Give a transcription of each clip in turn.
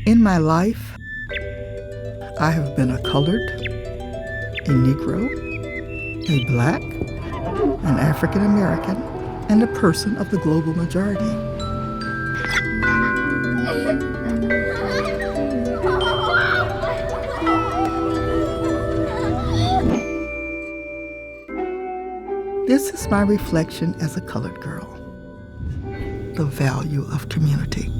In my life, I have been a colored, a Negro, a Black, an African American, and a person of the global majority. This is my reflection as a colored girl, the value of community.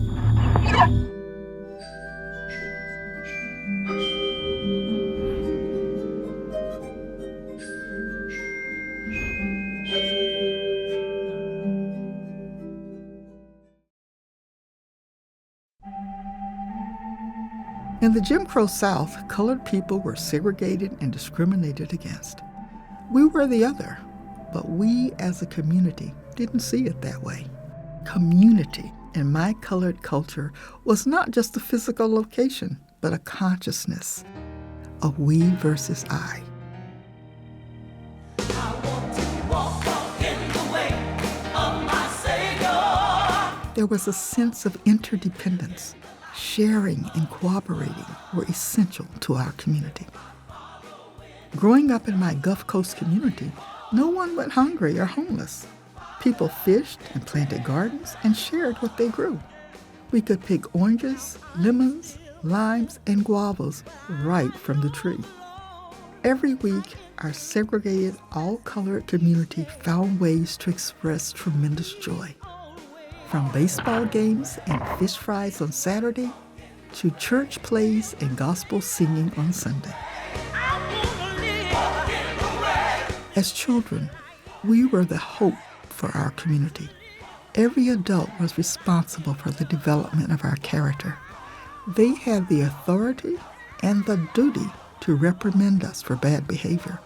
In the Jim Crow South, colored people were segregated and discriminated against. We were the other, but we as a community didn't see it that way. Community in my colored culture was not just a physical location, but a consciousness of we versus I. There was a sense of interdependence. Sharing and cooperating were essential to our community. Growing up in my Gulf Coast community, no one went hungry or homeless. People fished and planted gardens and shared what they grew. We could pick oranges, lemons, limes, and guavas right from the tree. Every week, our segregated, all-colored community found ways to express tremendous joy. From baseball games and fish fries on Saturday to church plays and gospel singing on Sunday. As children, we were the hope for our community. Every adult was responsible for the development of our character. They had the authority and the duty to reprimand us for bad behavior.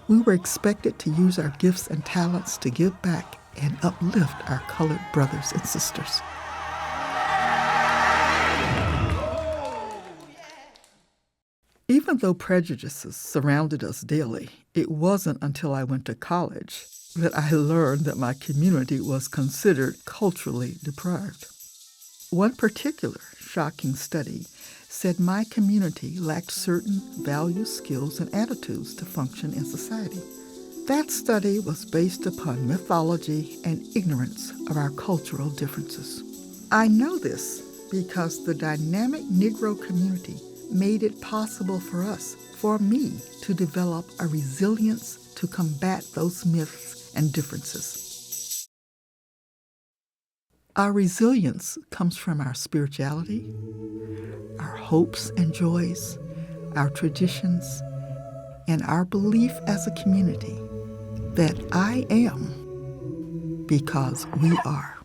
We were expected to use our gifts and talents to give back and uplift our colored brothers and sisters. Even though prejudices surrounded us daily, it wasn't until I went to college that I learned that my community was considered culturally deprived. One particular shocking study said my community lacked certain values, skills, and attitudes to function in society. That study was based upon mythology and ignorance of our cultural differences. I know this because the dynamic Negro community made it possible for me, to develop a resilience to combat those myths and differences. Our resilience comes from our spirituality, our hopes and joys, our traditions, and our belief as a community that I am because we are.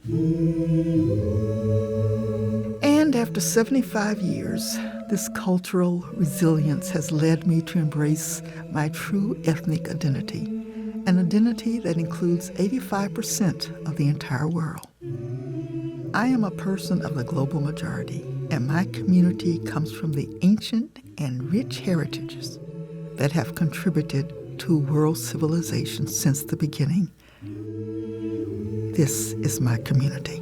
And after 75 years, this cultural resilience has led me to embrace my true ethnic identity, an identity that includes 85% of the entire world. I am a person of the global majority, and my community comes from the ancient and rich heritages that have contributed to world civilization since the beginning. This is my community.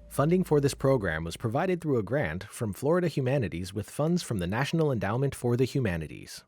Funding for this program was provided through a grant from Florida Humanities with funds from the National Endowment for the Humanities.